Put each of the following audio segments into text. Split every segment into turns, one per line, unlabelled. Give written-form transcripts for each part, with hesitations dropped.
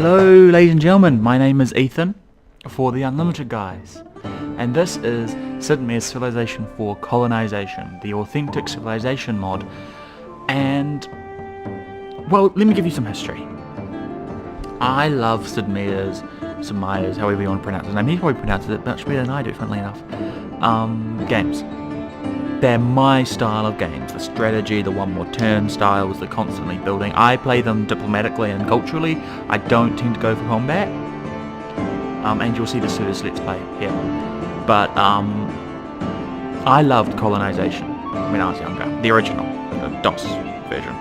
Hello ladies and gentlemen, my name is Ethan for the Unlimited guys, and this is Civ Civilization IV Colonization, the authentic civilization mod. And well, let me give you some history. I love Sid Meier's, however you want to pronounce his name. He probably pronounces it much better than I do, funnily enough. Games. They're my style of games. The strategy, the one more turn styles, the constantly building. I play them diplomatically and culturally. I don't tend to go for combat. And you'll see the Service Let's Play here. But I loved colonization when I was younger. The original, the DOS version.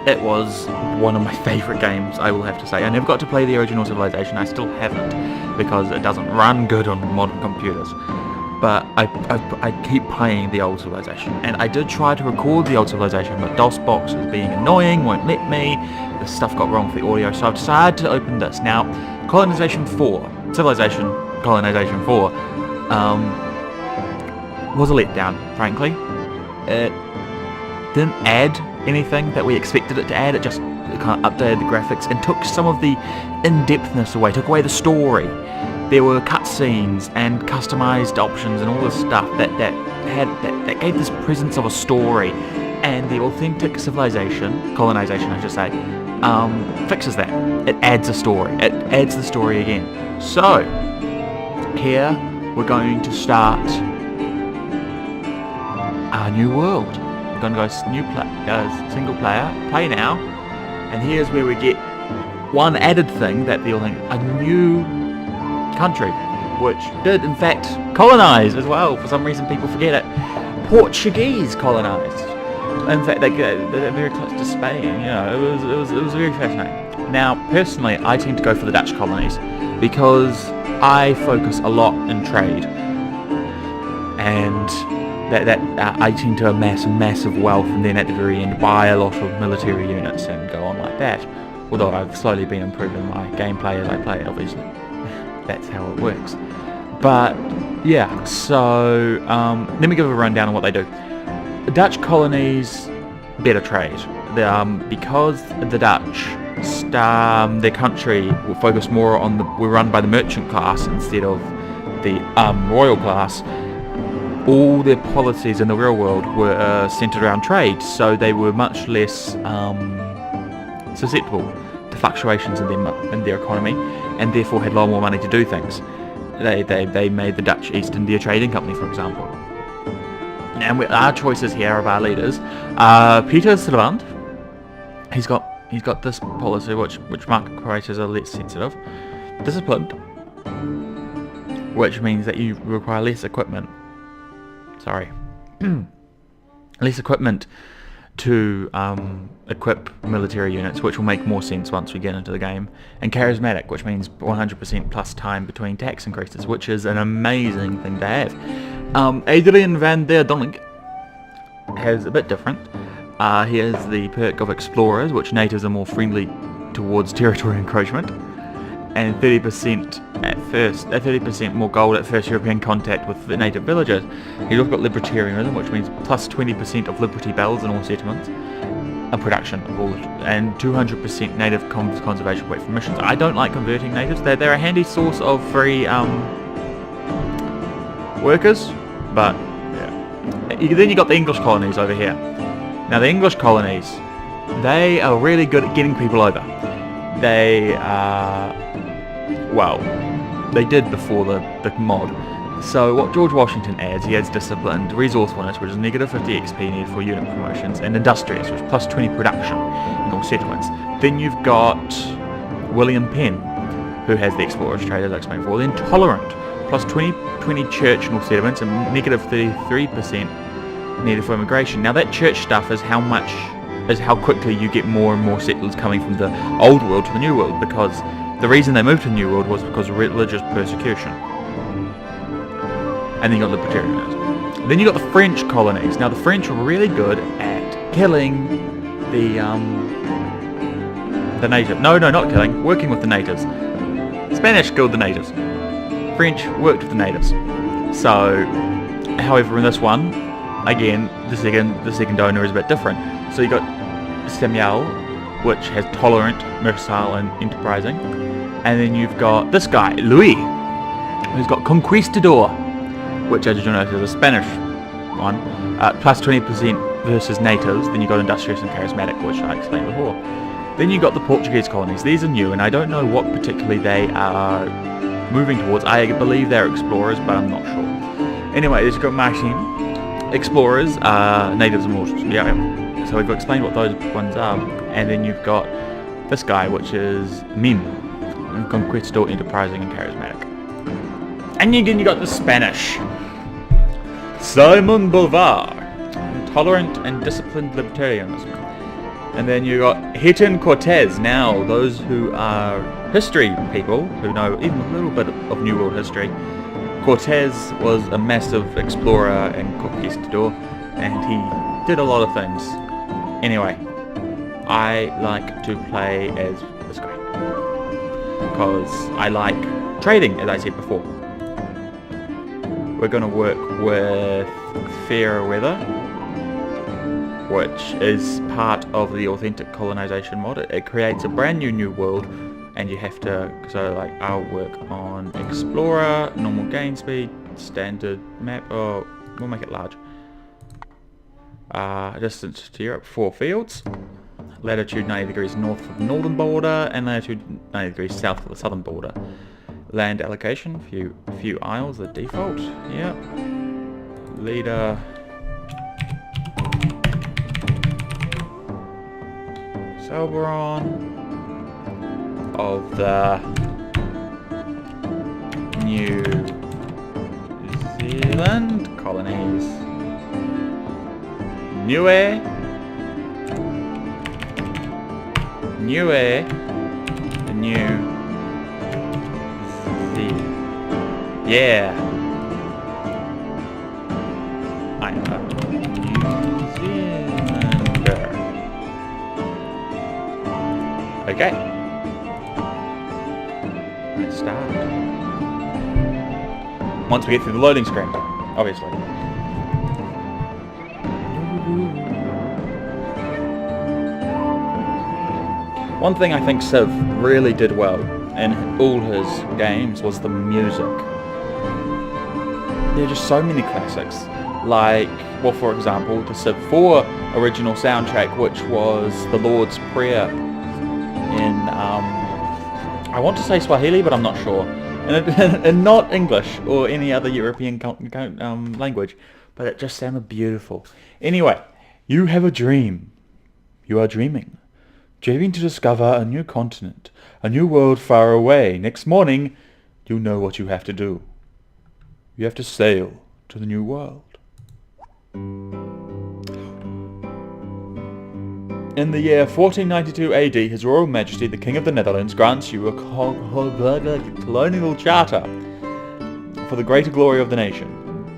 It was one of my favourite games, I will have to say. I never got to play the original Civilization. I still haven't, because it doesn't run good on modern computers. But I keep playing the old Civilization, and I did try to record the old Civilization, but DOSBox is being annoying, won't let me. The stuff got wrong for the audio, so I've decided to open this. Now, Civilization Colonization 4 was a letdown, frankly. It didn't add anything that we expected it to add. It just kind of updated the graphics and took some of the in-depthness away, took away the story. There were cutscenes and customized options and all this stuff that gave this presence of a story, and the authentic colonization I should say, fixes that. It adds a story. It adds the story again. So here we're going to start our new world. We're going to go single player, play now, and here's where we get one added thing that a new country, which did in fact colonize as well. For some reason people forget it. Portuguese colonized. In fact, they're very close to Spain. You know, it was very fascinating. Now, personally, I tend to go for the Dutch colonies because I focus a lot in trade, and that I tend to amass massive wealth, and then at the very end buy a lot of military units and go on like that. Although I've slowly been improving my gameplay as I play it, obviously. That's how it works. But yeah, so let me give a rundown on what they do. The Dutch colonies, better trade. Because the Dutch, their country will focus more on we're run by the merchant class instead of the royal class. All their policies in the real world were centered around trade, so they were much less susceptible to fluctuations in their economy, and therefore had a lot more money to do things. They made the Dutch East India Trading Company, for example. And our choices here of our leaders are Peter Sylvand. He's got this policy which market creators are less sensitive. Disciplined, which means that you require less equipment. Less equipment to equip military units, which will make more sense once we get into the game. And charismatic, which means 100% plus time between tax increases, which is an amazing thing to have. Adrian van der Donink has a bit different. He has the perk of explorers, which natives are more friendly towards territory encroachment, and 30% more gold at first European contact with the native villagers. He's also got libertarianism, which means plus 20% of liberty bells in all settlements, and production of all, and 200% native conservation weight for missions. I don't like converting natives. They're a handy source of free workers, but yeah. Then you got the English colonies over here. Now the English colonies, they are really good at getting people over. They they did before the mod. So what George Washington adds, he adds disciplined, resourcefulness, which is negative 50 XP needed for unit promotions, and industrious, which is plus 20 production in all settlements. Then you've got William Penn, who has the explorers trade, as I explained before. Then tolerant, plus 20 church in all settlements, and negative 33% needed for immigration. Now that church stuff is how quickly you get more and more settlers coming from the old world to the new world, because the reason they moved to the new world was because of religious persecution. And then you got libertarianism. Then you got the French colonies. Now the French were really good at killing the native. No, not killing. Working with the natives. Spanish killed the natives. French worked with the natives. So, however, in this one, again, the second donor is a bit different. So you got Samuel which has tolerant, mercantile, and enterprising. And then you've got this guy, Louis, who's got Conquistador, which, as you know, is a Spanish one, plus 20% versus natives. Then you've got Industrious and Charismatic, which I explained before. Then you've got the Portuguese colonies. These are new, and I don't know what particularly they are moving towards. I believe they're explorers, but I'm not sure. Anyway, you've got Martin, explorers, natives and mortals. Yeah. So we've explained what those ones are, and then you've got this guy, which is Min, Conquistador, enterprising, and charismatic. And again, you got the Spanish, Simon Bolivar, tolerant and disciplined libertarianism. And then you got Hitan Cortez. Now, those who are history people, who know even a little bit of New World history, Cortez was a massive explorer and conquistador, and he did a lot of things. Anyway, I like to play as this guy, because I like trading, as I said before. We're going to work with Fair Weather, which is part of the authentic colonization mod. It creates a brand new world, and you have to, so like I'll work on Explorer, normal gain speed, standard map, oh, we'll make it large. Distance to Europe, 4 fields. Latitude 90 degrees north of the northern border, and latitude 90 degrees south of the southern border. Land allocation, few isles, the default, yeah. Leader, Selberon of the New Zealand colonies. New Yeah. I'm a New Zealander. Okay. Let's start. Once we get through the loading screen, obviously. One thing I think Civ really did well in all his games was the music. There are just so many classics, like, well, for example, the Civ IV original soundtrack, which was the Lord's Prayer in, I want to say Swahili, but I'm not sure, and not English or any other European language, but it just sounded beautiful. Anyway, you have a dream. You are dreaming to discover a new continent, a new world far away. Next morning, you know what you have to do. You have to sail to the new world. In the year 1492 AD, His Royal Majesty, the King of the Netherlands, grants you a colonial charter for the greater glory of the nation.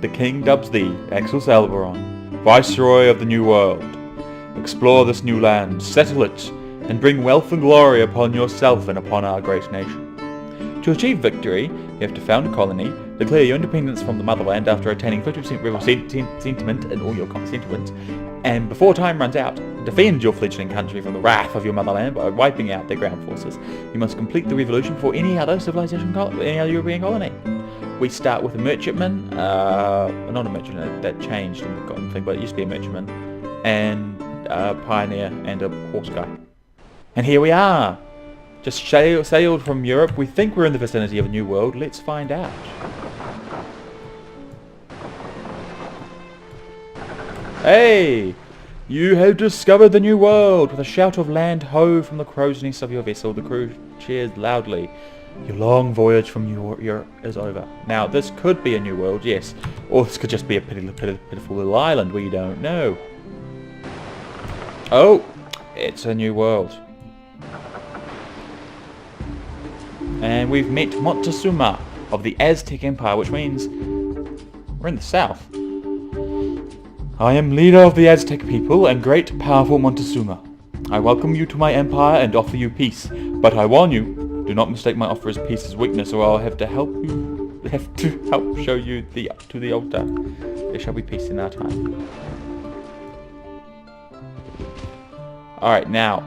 The King dubs thee, Axel Salveron, Viceroy of the New World. Explore this new land, settle it, and bring wealth and glory upon yourself and upon our great nation. To achieve victory, you have to found a colony, declare your independence from the motherland after attaining 50% rebel sentiment in all your settlements, and before time runs out, defend your fledgling country from the wrath of your motherland by wiping out their ground forces. You must complete the revolution for any other civilization, any other European colony. We start with a merchantman, not a merchantman, that changed in the golden thing, but it used to be a merchantman, and a pioneer and a horse guy. And here we are! Just sailed from Europe. We think we're in the vicinity of a new world. Let's find out. Hey! You have discovered the new world! With a shout of land ho from the crow's nest of your vessel, the crew cheers loudly. Your long voyage from Europe is over. Now, this could be a new world, yes. Or this could just be a pitiful little island. We don't know. Oh! It's a new world. And we've met Montezuma of the Aztec Empire, which means we're in the south. I am leader of the Aztec people and great powerful Montezuma. I welcome you to my empire and offer you peace, but I warn you, do not mistake my offer as peace as weakness, or I'll have to help show you to the altar. There shall be peace in our time. Alright, now,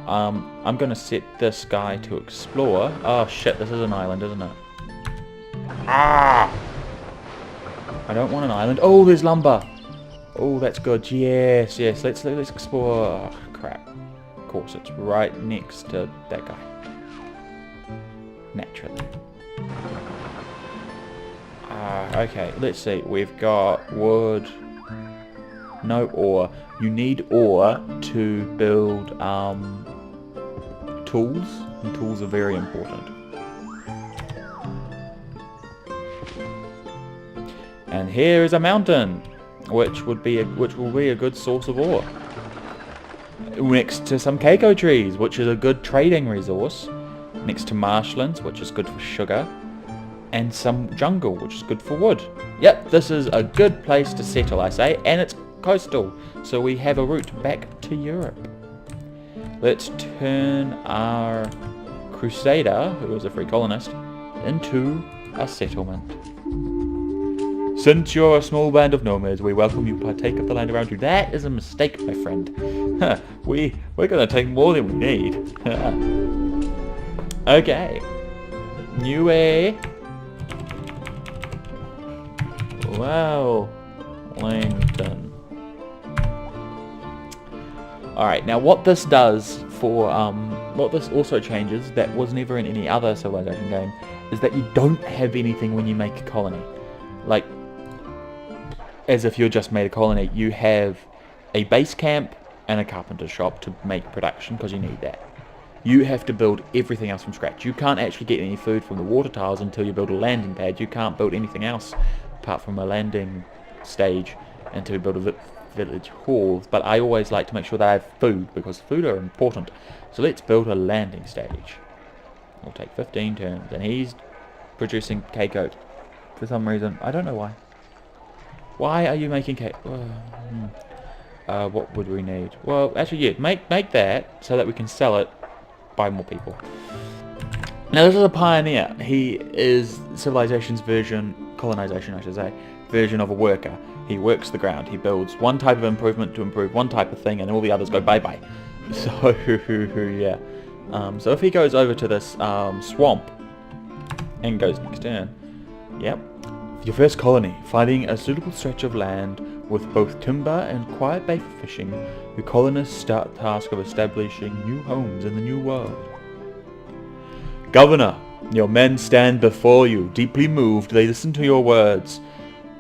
I'm gonna set this guy to explore. Oh shit, this is an island, isn't it? Ah! I don't want an island. Oh, there's lumber! Oh, that's good. Yes, yes, let's explore. Oh, crap. Of course, it's right next to that guy. Naturally. Okay, let's see. We've got wood. No ore. You need ore to build tools, and tools are very important. And here is a mountain, which will be a good source of ore. Next to some cacao trees, which is a good trading resource. Next to marshlands, which is good for sugar. And some jungle, which is good for wood. Yep, this is a good place to settle, I say, and it's coastal, so we have a route back to Europe. Let's turn our crusader, who is a free colonist, into a settlement. Since you're a small band of nomads, we welcome you to partake of the land around you. That is a mistake, my friend. We're gonna take more than we need. Okay. New way. Wow. Langton. Alright, now what this does for, what this also changes, that was never in any other Civilization game, is that you don't have anything when you make a colony. Like, as if you just made a colony, you have a base camp and a carpenter shop to make production, because you need that. You have to build everything else from scratch. You can't actually get any food from the water tiles until you build a landing pad. You can't build anything else apart from a landing stage until you build a village hall. But I always like to make sure that I have food, because food are important. So let's build a landing stage. It'll take 15 turns, and he's producing cacao for some reason. I don't know why. Why are you making cake? What would we need? Well, actually, yeah, make that so that we can sell it, by more people. Now, this is a pioneer. He is Civilization's version, colonization, I should say, version of a worker. He works the ground. He builds one type of improvement to improve one type of thing, and all the others go bye-bye. So, yeah. So if he goes over to this swamp and goes next turn, yep. Your first colony, finding a suitable stretch of land with both timber and quiet bay for fishing, the colonists start the task of establishing new homes in the new world. Governor, your men stand before you, deeply moved. They listen to your words.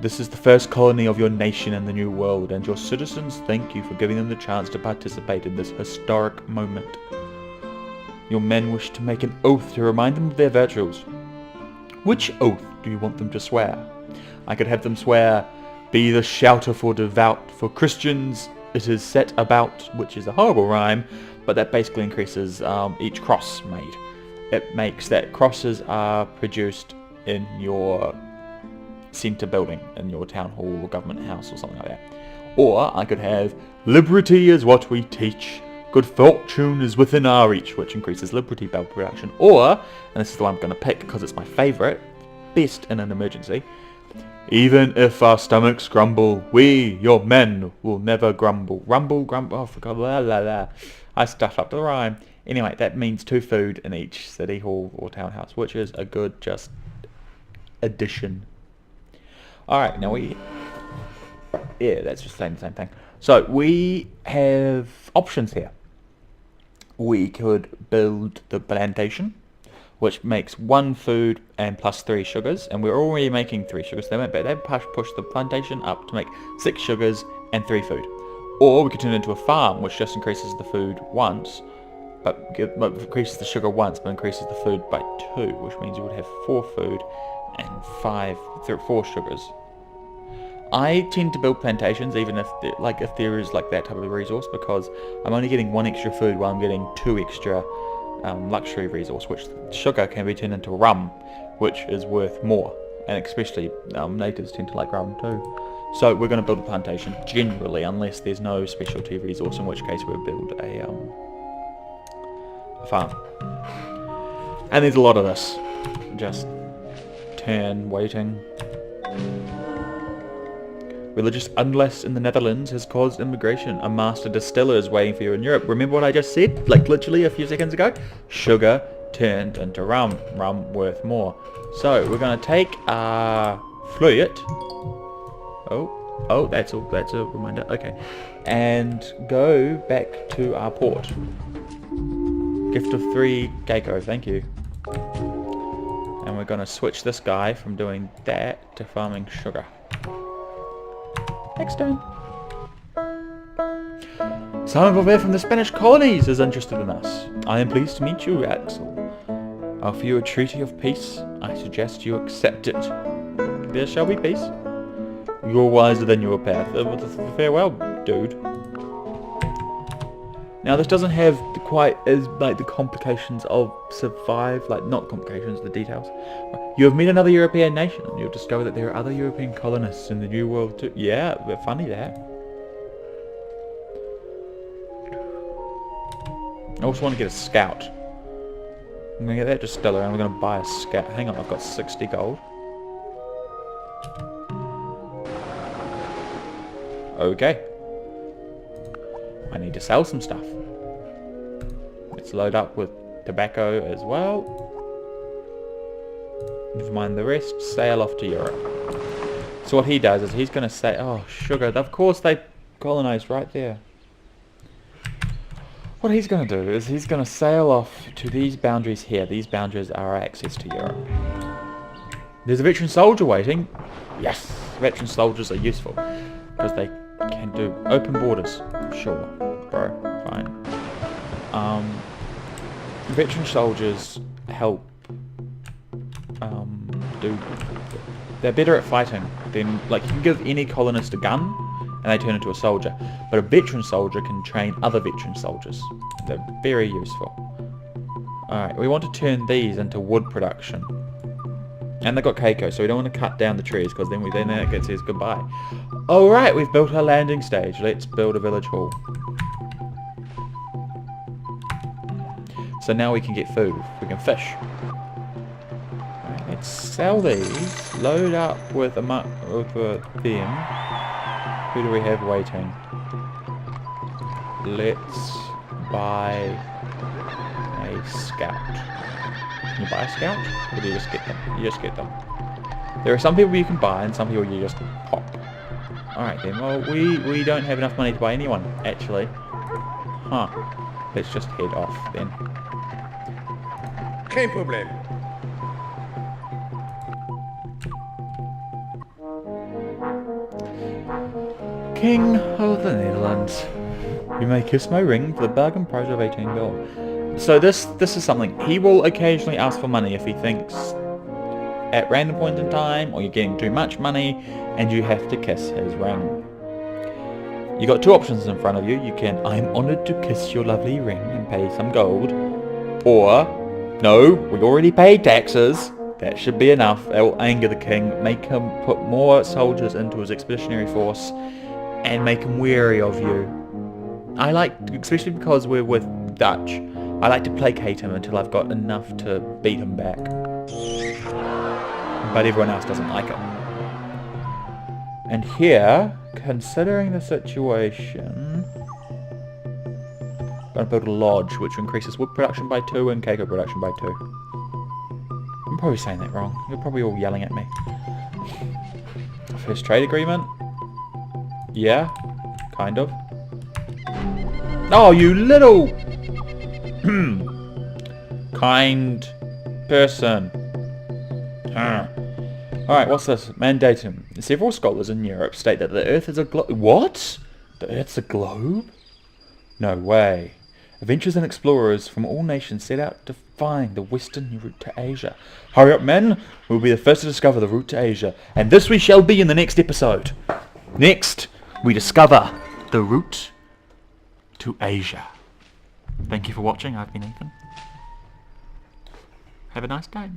This is the first colony of your nation in the new world, and your citizens thank you for giving them the chance to participate in this historic moment. Your men wish to make an oath to remind them of their virtues. Which oath do you want them to swear? I could have them swear, be the shouter for devout, for Christians it is set about, which is a horrible rhyme, but that basically increases each cross made. It makes that crosses are produced in your centre building, in your town hall or government house or something like that. Or I could have, liberty is what we teach, good fortune is within our reach, which increases liberty bell production. Or, and this is the one I'm going to pick because it's my favourite, best in an emergency, even if our stomachs grumble, we, your men, will never grumble. Rumble, grumble, oh, I forgot, blah, blah, blah. I stuffed up the rhyme. Anyway, that means 2 food in each city hall or townhouse, which is a good, just, addition. Alright, now yeah, that's just saying the same thing. So, we have options here. We could build the plantation, which makes 1 food and plus 3 sugars, and we're already making 3 sugars. They push the plantation up to make 6 sugars and 3 food. Or we could turn it into a farm, which just increases the food once, but increases the sugar once, but increases the food by 2, which means you would have 4 food and 4 sugars. I tend to build plantations even if there is like that type of resource, because I'm only getting 1 extra food while I'm getting 2 extra luxury resource, which sugar can be turned into rum, which is worth more, and especially natives tend to like rum too. So we're going to build a plantation generally, unless there's no specialty resource, in which case we'll build a farm. And there's a lot of this. Just turn waiting. Religious unrest in the Netherlands has caused immigration. A master distiller is waiting for you in Europe. Remember what I just said? Like literally a few seconds ago? Sugar turned into rum. Rum worth more. So we're going to take our flute. Oh, that's a reminder. Okay. And go back to our port. Gift of 3 Keiko, thank you. And we're going to switch this guy from doing that to farming sugar. Next turn. Simon Bovee from the Spanish colonies is interested in us. I am pleased to meet you, Axel. I offer you a treaty of peace. I suggest you accept it. There shall be peace. You're wiser than your path. Farewell, dude. Now this doesn't have quite as like the complications of Civ V, like not complications, the details. You have met another European nation and you'll discover that there are other European colonists in the New World too. Yeah, but funny that. I also want to get a scout. I'm going to get that distiller and we're going to buy a scout. Hang on, I've got 60 gold. Okay. I need to sell some stuff. Let's load up with tobacco as well. Never mind the rest. Sail off to Europe. So what he does is he's going to say, oh, sugar. Of course they colonized right there. What he's going to do is he's going to sail off to these boundaries here. These boundaries are our access to Europe. There's a veteran soldier waiting. Yes, veteran soldiers are useful because they can do open borders. Sure, bro, fine. Veteran soldiers help they're better at fighting than, like, you can give any colonist a gun and they turn into a soldier, but a veteran soldier can train other veteran soldiers. They're very useful. Alright, we want to turn these into wood production. And they've got Keiko, so we don't want to cut down the trees because then that gets says goodbye. Alright, we've built our landing stage. Let's build a village hall. So now we can get food. We can fish. Right, let's sell these. Load up with them. Who do we have waiting? Let's buy a scout. Can you buy a scout? Or do you just get them? You just get them. There are some people you can buy and some people you just pop. Alright then, well we don't have enough money to buy anyone, actually. Huh. Let's just head off then.
Geen probleem.
King of the Netherlands. You may kiss my ring for the bargain price of 18 gold. So this is something. He will occasionally ask for money if he thinks at random point in time or you're getting too much money and you have to kiss his ring. You got 2 options in front of you. You can, I'm honoured to kiss your lovely ring and pay some gold. Or, no, we already paid taxes. That should be enough. That will anger the king, make him put more soldiers into his expeditionary force and make him wary of you. I like, especially because we're with Dutch, I like to placate him until I've got enough to beat him back. But everyone else doesn't like it. And here, considering the situation, I'm going to build a lodge which increases wood production by 2 and Keiko production by 2. I'm probably saying that wrong. You're probably all yelling at me. First trade agreement? Yeah, kind of. Oh, you little kind person. Alright, what's this? Mandatum. Several scholars in Europe state that the Earth is a globe. What? The Earth's a globe? No way. Adventurers and explorers from all nations set out to find the western route to Asia. Hurry up, men! We'll be the first to discover the route to Asia. And this we shall be in the next episode. Next, we discover the route to Asia. Thank you for watching. I've been Ethan. Have a nice day.